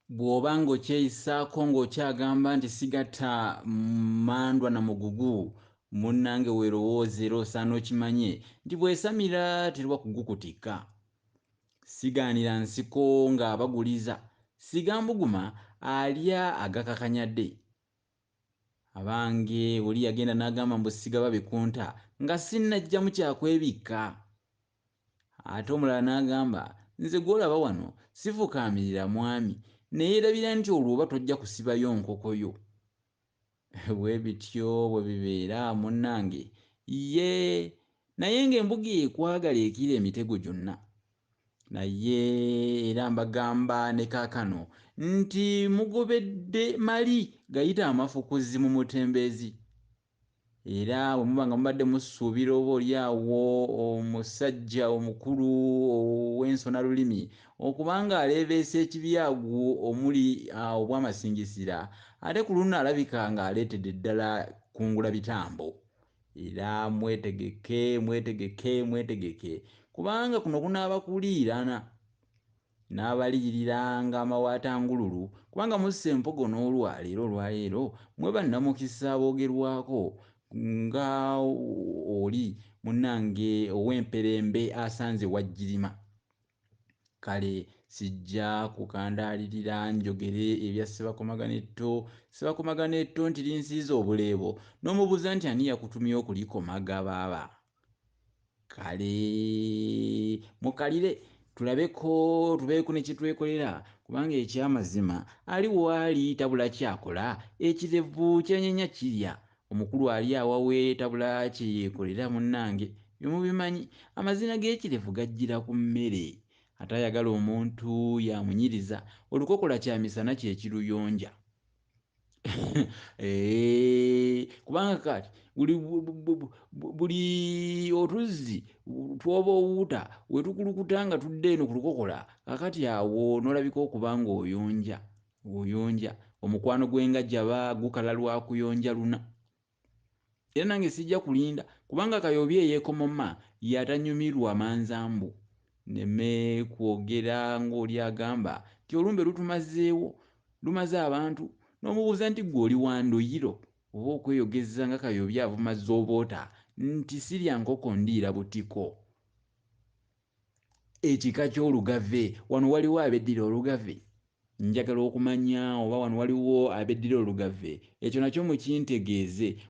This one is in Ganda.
bw'oba ng'okyeyisaako ng'okyagamba nti sigatta mandwa na mugugu, munnange weerowooze era osaana okimanye nti bw'esamira terwa kugukutika. Sigaanira nsiko ng'abaguliza, sigambuguma alya agakakanyadde. Abange oli yagenda n'agamba mbu sigaba bikunta nga sinnajjamu kyakwebikka. Ate omulala n'agamba nze gw'olaba wano sifukaamirira mwami neyeerabira nti olwo oba tojja kusibayo nkokoyo. Bwe bityo bwe bibeera munnange, naye ng'embuga ekwagala ekira emitego gyonna. Naye era mbagamba ne kaakano nti mugobedde mali gayita amafukuzi mu mutembeezi. Era bwe muba nga mubadde musuubira oba oli awo omusajja omukulu ow'ensona lulimi okubanga aleebeesa ekibyago omuli obw'amasingisira, ate ku luno alabika ng'aleetedde ddala kungula bitambo. Era mwetegeke kubanga kuno kunaaba kuliirana n'abaliyiriranga amawaatangululu kubanga musse empogo n'olwaleero olwaleero mwe bannamukisa boogerwako nga oli munnange ow'emperembe asanze wajjirima. Kale sijja kukandaalirira njogere ebya Ssebakomaganetto nti linsiiza obuleebo n'omubuuza nti ani yakutumye okulikomaga baaba. Kale mukalire tubeeko ne kyetwekolera kubanga ekyamazima ali waali tabula kyakola, ekirevu kyenyenya kirya. Omukulu ali awawe tabula kye yeekolera munnange, bye mubimanyi amazina g'ekirevu gajjira ku mmere. Ate ayagala omuntu yamunyiriza, olukokola kya misana kye kiruyonja. Kubanga kati buli otuzzi twoba owuuta we tukulukuta nga tudde eno ku lukokola, kakati awo n'olabika okuba ng'oyonja. Omukwano gw'engajjaba gukala lwa kuyonja luna. Era nange sijja kulinda kubanga Kayobi eyeekomoma yatanyumirwa manzambu. Nneme kwogera ng'oli agamba nti olumbe lutumazeewo, lumaze abantu, n'omubuuza nti ggwe oli wa Nduyiro oba okweyogeza nga Kayobi avumazza oboota nti sirya nkoko ndiira butiko. Ekika ky'olugave, wano waliwo abeddira olugave. Njagala okumanya oba wano waliwo abeddira olugave, ekyo nakyo mukintegeeze.